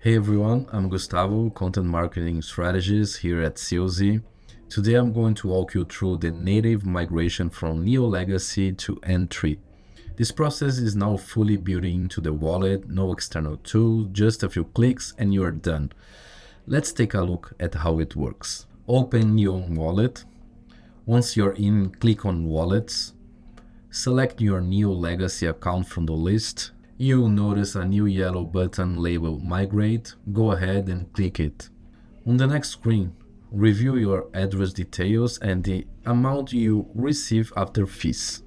Hey everyone, I'm Gustavo, content marketing strategist here at COZ. Today I'm going to walk you through the native migration from Neo Legacy to N3. This process is now fully built into the wallet, no external tool, just a few clicks and you're done. Let's take a look at how it works. Open Neon Wallet. Once you're in, click on Wallets. Select your Neo Legacy account from the list. You'll notice a new yellow button labeled Migrate. Go ahead and click it. On the next screen, review your address details and the amount you receive after fees.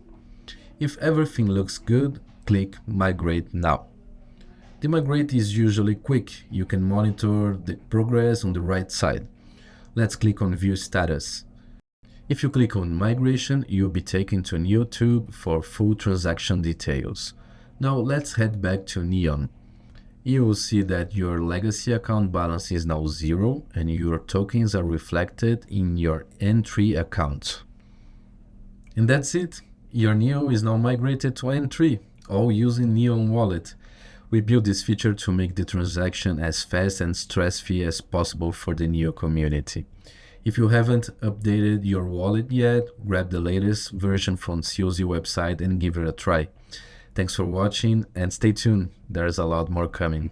If everything looks good, click Migrate Now. The migrate is usually quick. You can monitor the progress on the right side. Let's click on View Status. If you click on Migration, you'll be taken to a new tab for full transaction details. Now let's head back to Neon. You will see that your legacy account balance is now 0 and your tokens are reflected in your N3 account. And that's it. Your Neo is now migrated to N3, all using Neon Wallet. We built this feature to make the transaction as fast and stress-free as possible for the Neo community. If you haven't updated your wallet yet, grab the latest version from COZ website and give it a try. Thanks for watching and stay tuned, there's a lot more coming.